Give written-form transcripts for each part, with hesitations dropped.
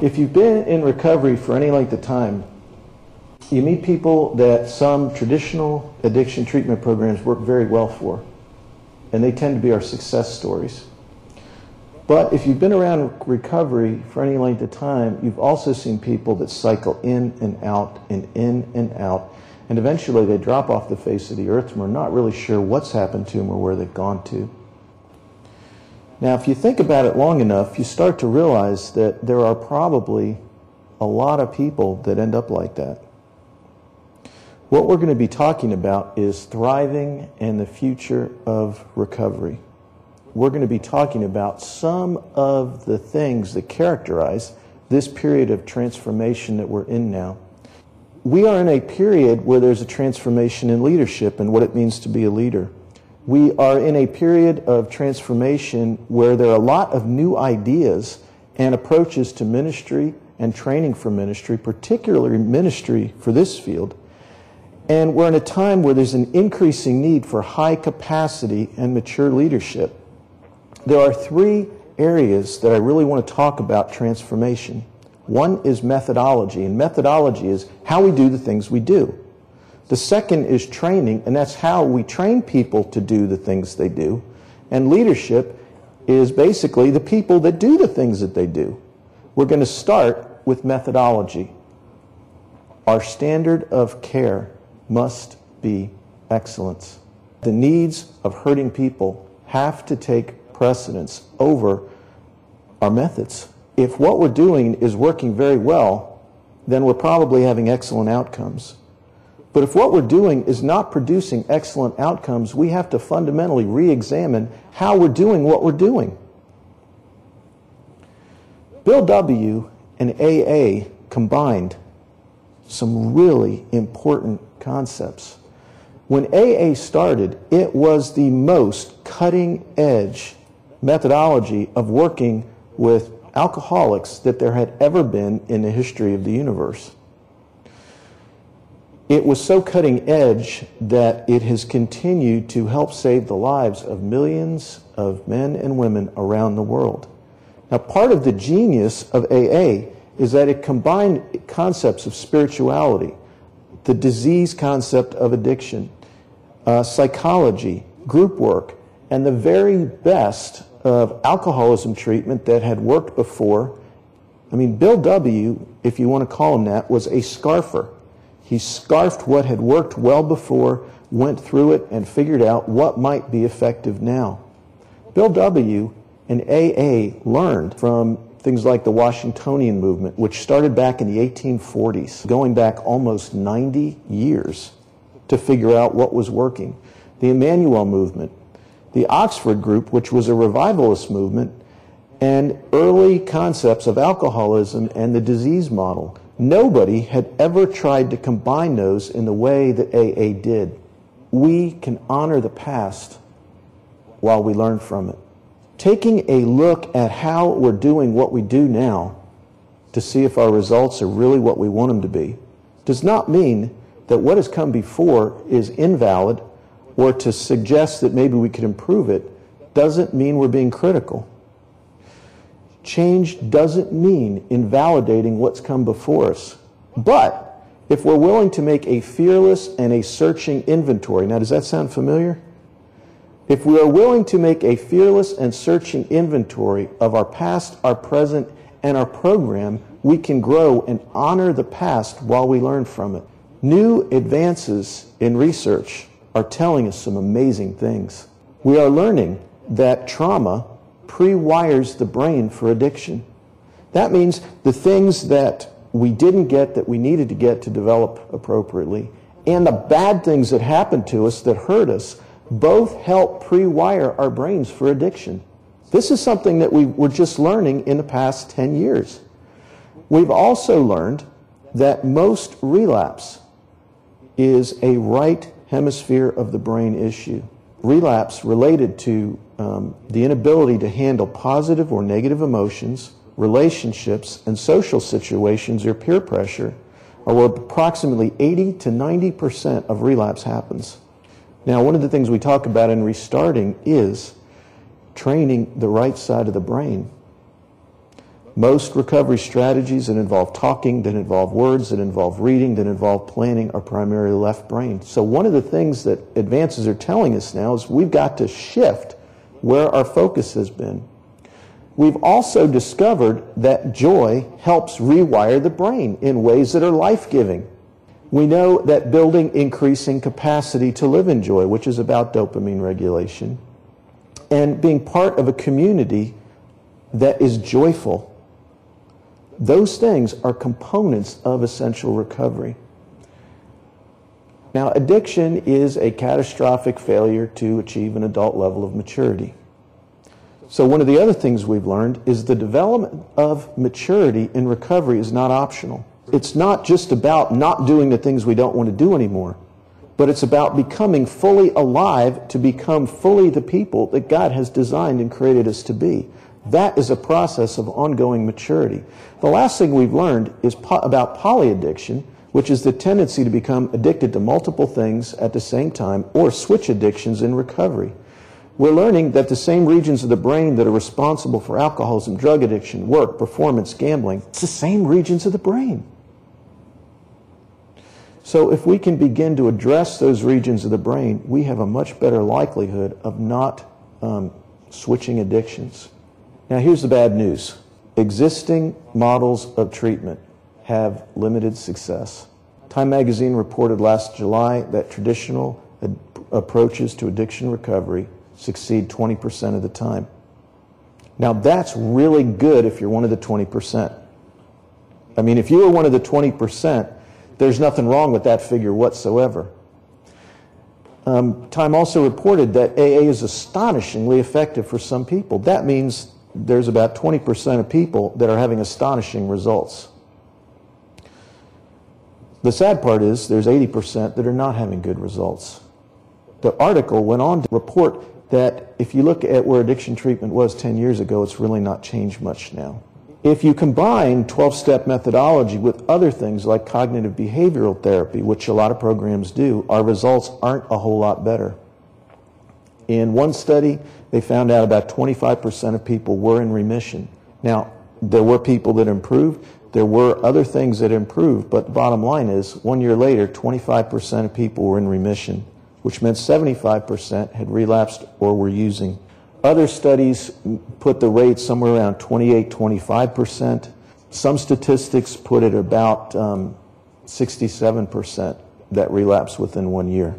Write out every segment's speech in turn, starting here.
If you've been in recovery for any length of time, you meet people that some traditional addiction treatment programs work very well for, and they tend to be our success stories. But if you've been around recovery for any length of time, you've also seen people that cycle in and out and in and out, and eventually they drop off the face of the earth and we're not really sure what's happened to them or where they've gone to. Now, if you think about it long enough, you start to realize that there are probably a lot of people that end up like that. What we're going to be talking about is thriving and the future of recovery. We're going to be talking about some of the things that characterize this period of transformation that we're in now. We are in a period where there's a transformation in leadership and what it means to be a leader. We are in a period of transformation where there are a lot of new ideas and approaches to ministry and training for ministry, particularly ministry for this field. And we're in a time where there's an increasing need for high capacity and mature leadership. There are three areas that I really want to talk about transformation. One is methodology, and methodology is how we do the things we do. The second is training, and that's how we train people to do the things they do. And leadership is basically the people that do the things that they do. We're going to start with methodology. Our standard of care must be excellence. The needs of hurting people have to take precedence over our methods. If what we're doing is working very well, then we're probably having excellent outcomes. But if what we're doing is not producing excellent outcomes, we have to fundamentally re-examine how we're doing what we're doing. Bill W. and AA combined some really important concepts. When AA started, it was the most cutting-edge methodology of working with alcoholics that there had ever been in the history of the universe. It was so cutting edge that it has continued to help save the lives of millions of men and women around the world. Now, part of the genius of AA is that it combined concepts of spirituality, the disease concept of addiction, psychology, group work, and the very best of alcoholism treatment that had worked before. I mean, Bill W., if you want to call him that, was a scarfer. He scarfed what had worked well before, went through it, and figured out what might be effective now. Bill W. and AA learned from things like the Washingtonian movement, which started back in the 1840s, going back almost 90 years to figure out what was working. The Emmanuel movement, the Oxford group, which was a revivalist movement, and early concepts of alcoholism and the disease model. Nobody had ever tried to combine those in the way that AA did. We can honor the past while we learn from it. Taking a look at how we're doing what we do now to see if our results are really what we want them to be does not mean that what has come before is invalid, or to suggest that maybe we could improve it doesn't mean we're being critical. Change doesn't mean invalidating what's come before us. But if we're willing to make a fearless and a searching inventory, now does that sound familiar? If we are willing to make a fearless and searching inventory of our past, our present, and our program, we can grow and honor the past while we learn from it. New advances in research are telling us some amazing things. We are learning that trauma pre-wires the brain for addiction. That means the things that we didn't get that we needed to get to develop appropriately, and the bad things that happened to us that hurt us, both help pre-wire our brains for addiction. This is something that we were just learning in the past 10 years. We've also learned that most relapse is a right hemisphere of the brain issue. Relapse related to the inability to handle positive or negative emotions, relationships, and social situations or peer pressure are where approximately 80 to 90% of relapse happens. Now, one of the things we talk about in restarting is training the right side of the brain. Most recovery strategies that involve talking, that involve words, that involve reading, that involve planning are primarily left brain. So one of the things that advances are telling us now is we've got to shift where our focus has been. We've also discovered that joy helps rewire the brain in ways that are life-giving. We know that building increasing capacity to live in joy, which is about dopamine regulation, and being part of a community that is joyful, those things are components of essential recovery. Now, addiction is a catastrophic failure to achieve an adult level of maturity. So one of the other things we've learned is the development of maturity in recovery is not optional. It's not just about not doing the things we don't want to do anymore, but it's about becoming fully alive to become fully the people that God has designed and created us to be. That is a process of ongoing maturity. The last thing we've learned is about polyaddiction, which is the tendency to become addicted to multiple things at the same time or switch addictions in recovery. We're learning that the same regions of the brain that are responsible for alcoholism, drug addiction, work, performance, gambling, it's the same regions of the brain. So if we can begin to address those regions of the brain, we have a much better likelihood of not switching addictions. Now here's the bad news. Existing models of treatment have limited success. Time magazine reported last July that traditional approaches to addiction recovery succeed 20% of the time. Now that's really good if you're one of the 20%. I mean, if you were one of the 20%, there's nothing wrong with that figure whatsoever. Time also reported that AA is astonishingly effective for some people. That means there's about 20% of people that are having astonishing results. The sad part is there's 80% that are not having good results. The article went on to report that if you look at where addiction treatment was 10 years ago, it's really not changed much now. If you combine 12-step methodology with other things like cognitive behavioral therapy, which a lot of programs do, our results aren't a whole lot better. In one study, they found out about 25% of people were in remission. Now, there were people that improved. There were other things that improved, but the bottom line is, 1 year later, 25% of people were in remission, which meant 75% had relapsed or were using. Other studies put the rate somewhere around 28-25%. Some statistics put it about 67% that relapse within 1 year.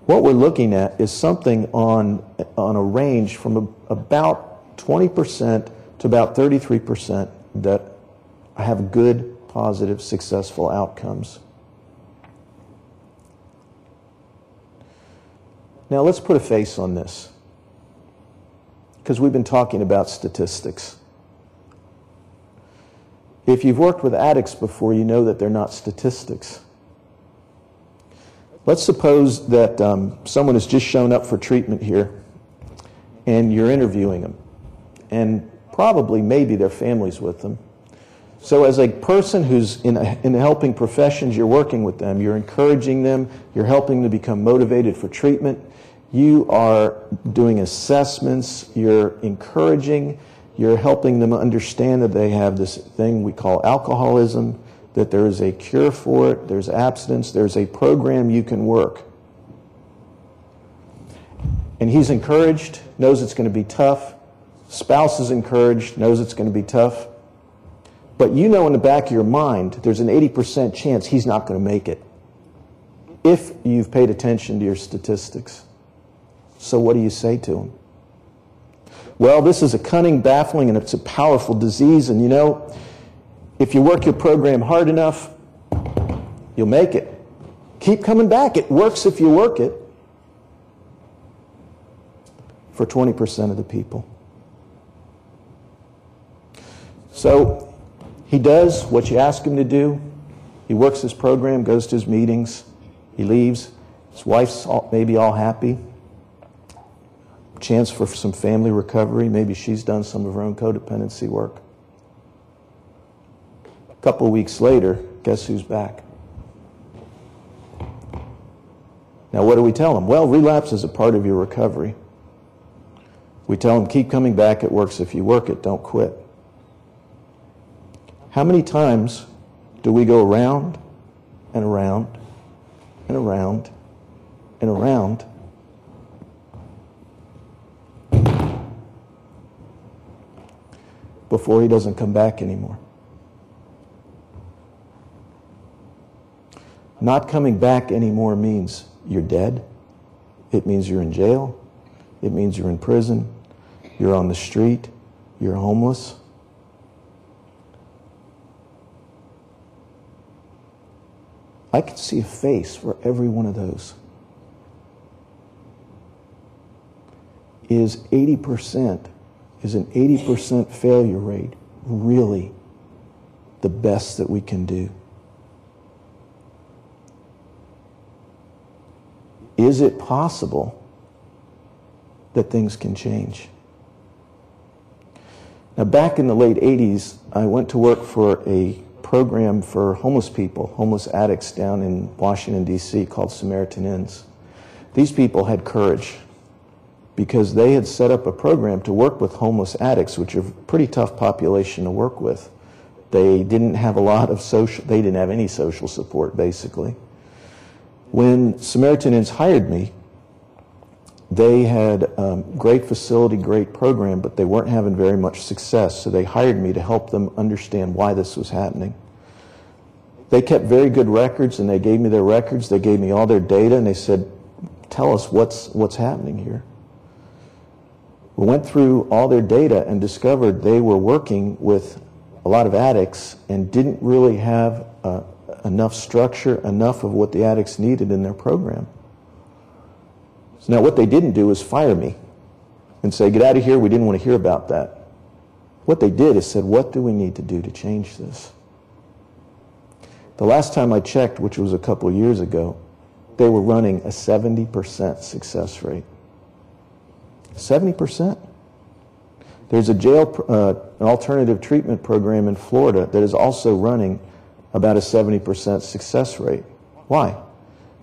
What we're looking at is something on a range from about 20% to about 33% that have good, positive, successful outcomes. Now let's put a face on this, because we've been talking about statistics. If you've worked with addicts before, you know that they're not statistics. Let's suppose that someone has just shown up for treatment here, and you're interviewing them, and probably maybe their family's with them. So as a person who's in helping professions, you're working with them, you're encouraging them, you're helping them become motivated for treatment, you are doing assessments, you're encouraging, you're helping them understand that they have this thing we call alcoholism, that there is a cure for it, there's abstinence, there's a program you can work. And he's encouraged, knows it's going to be tough. Spouse is encouraged, knows it's going to be tough. But you know in the back of your mind, there's an 80% chance he's not going to make it, if you've paid attention to your statistics. So what do you say to him? Well, this is a cunning, baffling, and it's a powerful disease, and you know, if you work your program hard enough, you'll make it. Keep coming back. It works if you work it. For 20% of the people. So he does what you ask him to do. He works his program, goes to his meetings. He leaves. His wife's maybe all happy. Chance for some family recovery. Maybe she's done some of her own codependency work. A couple of weeks later, guess who's back? Now, what do we tell them? Well, relapse is a part of your recovery. We tell them, keep coming back. It works if you work it. Don't quit. How many times do we go around and around and around and around before he doesn't come back anymore? Not coming back anymore means you're dead. It means you're in jail. It means you're in prison. You're on the street. You're homeless. I can see a face for every one of those. Is an 80% failure rate really the best that we can do? Is it possible that things can change? Now, back in the late 80s, I went to work for a program for homeless people, homeless addicts down in Washington, D.C. called Samaritan Inns. These people had courage because they had set up a program to work with homeless addicts, which are a pretty tough population to work with. They didn't have a lot of they didn't have any social support, basically. When Samaritan Inns hired me, they had great facility, great program, but they weren't having very much success, so they hired me to help them understand why this was happening. They kept very good records, and they gave me their records. They gave me all their data, and they said, tell us what's happening here. We went through all their data and discovered they were working with a lot of addicts and didn't really have enough structure, enough of what the addicts needed in their program. So now what they didn't do is fire me and say, get out of here, we didn't want to hear about that. What they did is said, what do we need to do to change this? The last time I checked, which was a couple of years ago, they were running a 70% success rate. 70%. There's a an alternative treatment program in Florida that is also running about a 70% success rate. Why?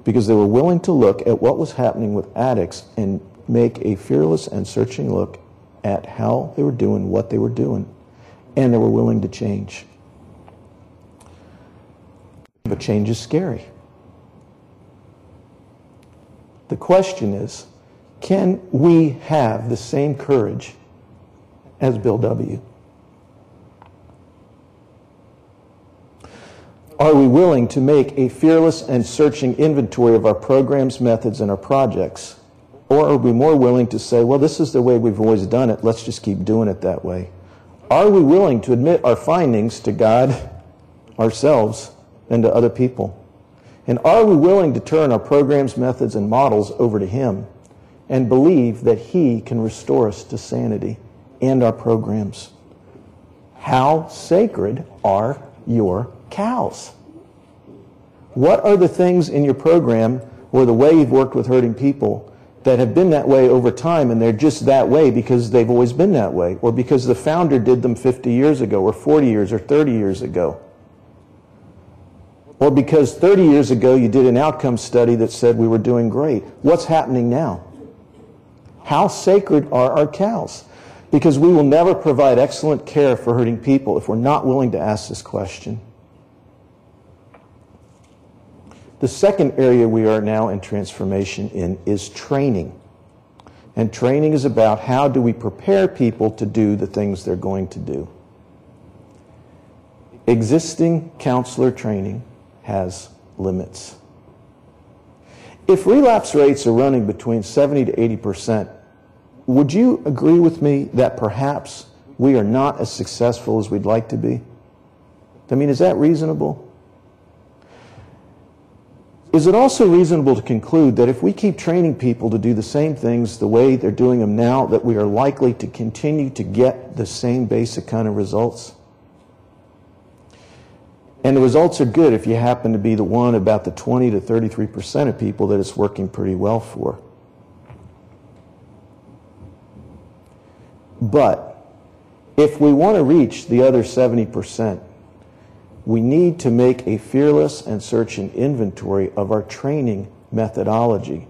Because they were willing to look at what was happening with addicts and make a fearless and searching look at how they were doing what they were doing, and they were willing to change. But change is scary. The question is, can we have the same courage as Bill W.? Are we willing to make a fearless and searching inventory of our programs, methods, and our projects? Or are we more willing to say, well, this is the way we've always done it, let's just keep doing it that way? Are we willing to admit our findings to God, ourselves, and to other people? And are we willing to turn our programs, methods, and models over to Him and believe that He can restore us to sanity and our programs? How sacred are your cows? What are the things in your program or the way you've worked with hurting people that have been that way over time, and they're just that way because they've always been that way, or because the founder did them 50 years ago or 40 years or 30 years ago? Or because 30 years ago you did an outcome study that said we were doing great. What's happening now? How sacred are our cows? Because we will never provide excellent care for hurting people if we're not willing to ask this question. The second area we are now in transformation in is training. And training is about how do we prepare people to do the things they're going to do. Existing counselor training has limits. If relapse rates are running between 70 to 80%, would you agree with me that perhaps we are not as successful as we'd like to be? I mean, is that reasonable? Is it also reasonable to conclude that if we keep training people to do the same things the way they're doing them now, that we are likely to continue to get the same basic kind of results? And the results are good if you happen to be the one about the 20 to 33% of people that it's working pretty well for. But if we want to reach the other 70%, we need to make a fearless and searching inventory of our training methodology.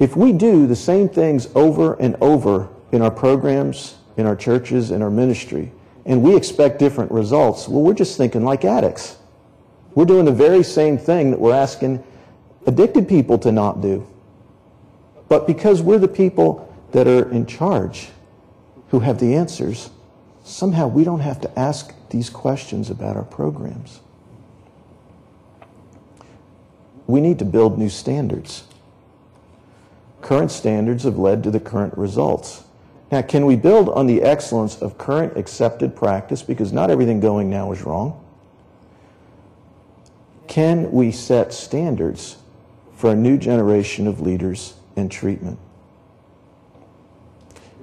If we do the same things over and over in our programs, in our churches, in our ministry, and we expect different results. Well, we're just thinking like addicts. We're doing the very same thing that we're asking addicted people to not do. But because we're the people that are in charge, who have the answers, somehow we don't have to ask these questions about our programs. We need to build new standards. Current standards have led to the current results. Now, can we build on the excellence of current accepted practice, because not everything going now is wrong? Can we set standards for a new generation of leaders and treatment?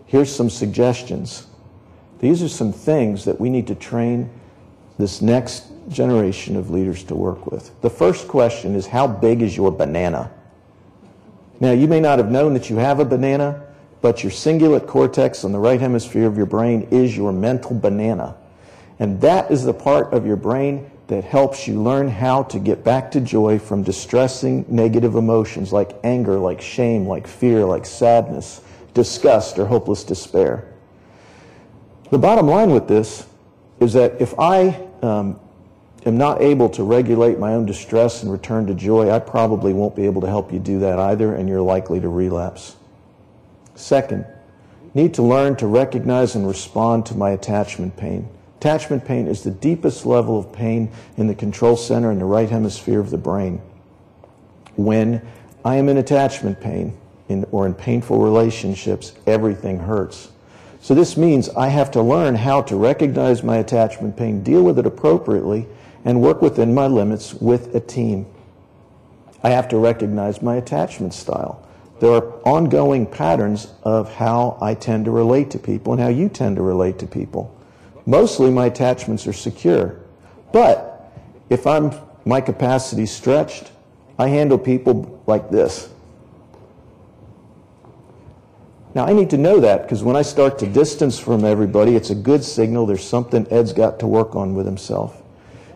Here's some suggestions. These are some things that we need to train this next generation of leaders to work with. The first question is, how big is your banana? Now, you may not have known that you have a banana, but your cingulate cortex on the right hemisphere of your brain is your mental banana. And that is the part of your brain that helps you learn how to get back to joy from distressing negative emotions like anger, like shame, like fear, like sadness, disgust, or hopeless despair. The bottom line with this is that if I am not able to regulate my own distress and return to joy, I probably won't be able to help you do that either, and you're likely to relapse. Second, need to learn to recognize and respond to my attachment pain. Attachment pain is the deepest level of pain in the control center in the right hemisphere of the brain. When I am in attachment pain or in painful relationships, everything hurts. So this means I have to learn how to recognize my attachment pain, deal with it appropriately, and work within my limits with a team. I have to recognize my attachment style. There are ongoing patterns of how I tend to relate to people and how you tend to relate to people. Mostly my attachments are secure. But if my capacity's stretched, I handle people like this. Now, I need to know that, because when I start to distance from everybody, it's a good signal there's something Ed's got to work on with himself.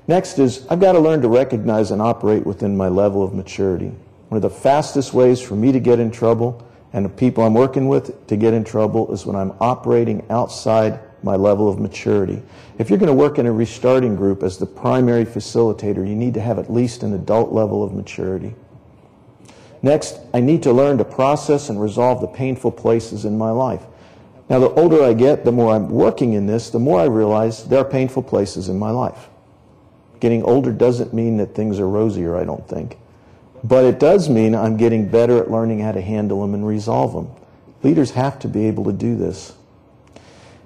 Next is, I've got to learn to recognize and operate within my level of maturity. One of the fastest ways for me to get in trouble, and the people I'm working with to get in trouble, is when I'm operating outside my level of maturity. If you're going to work in a restarting group as the primary facilitator, you need to have at least an adult level of maturity. Next, I need to learn to process and resolve the painful places in my life. Now, the older I get, the more I'm working in this, the more I realize there are painful places in my life. Getting older doesn't mean that things are rosier, I don't think. But it does mean I'm getting better at learning how to handle them and resolve them. Leaders have to be able to do this.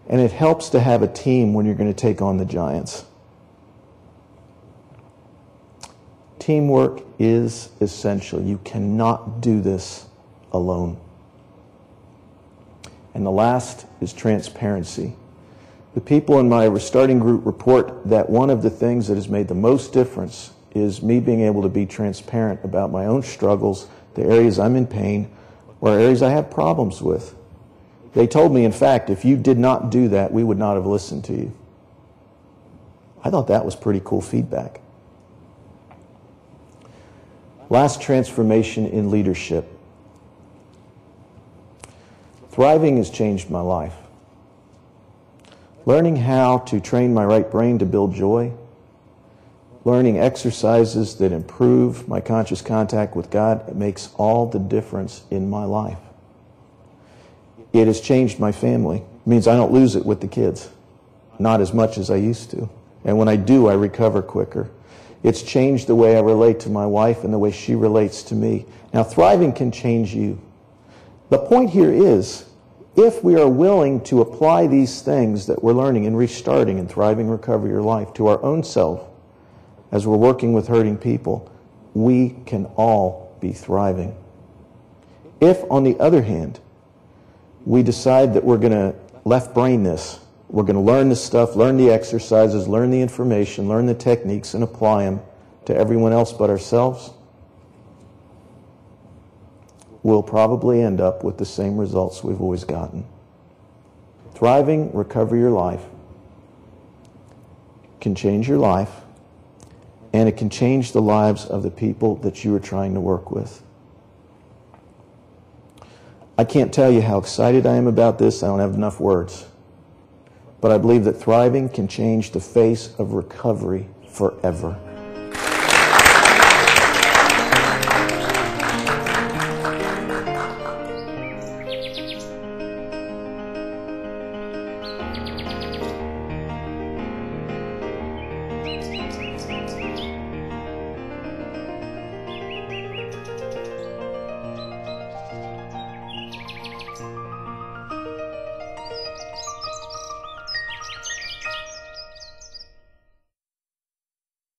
And it helps to have a team when you're going to take on the giants. Teamwork is essential. You cannot do this alone. And the last is transparency. The people in my restarting group report that one of the things that has made the most difference is me being able to be transparent about my own struggles, the areas I'm in pain, or areas I have problems with. They told me, in fact, if you did not do that, we would not have listened to you. I thought that was pretty cool feedback. Last transformation in leadership. Thriving has changed my life. Learning how to train my right brain to build joy, learning exercises that improve my conscious contact with God, makes all the difference in my life. It has changed my family. It means I don't lose it with the kids, not as much as I used to. And when I do, I recover quicker. It's changed the way I relate to my wife and the way she relates to me. Now, thriving can change you. The point here is, if we are willing to apply these things that we're learning in restarting and thriving, recover your life to our own self, as we're working with hurting people, we can all be thriving. If, on the other hand, we decide that we're going to left brain this, we're going to learn this stuff, learn the exercises, learn the information, learn the techniques, and apply them to everyone else but ourselves, we'll probably end up with the same results we've always gotten. Thriving, recover your life can change your life, and it can change the lives of the people that you are trying to work with. I can't tell you how excited I am about this. I don't have enough words. but I believe that thriving can change the face of recovery forever.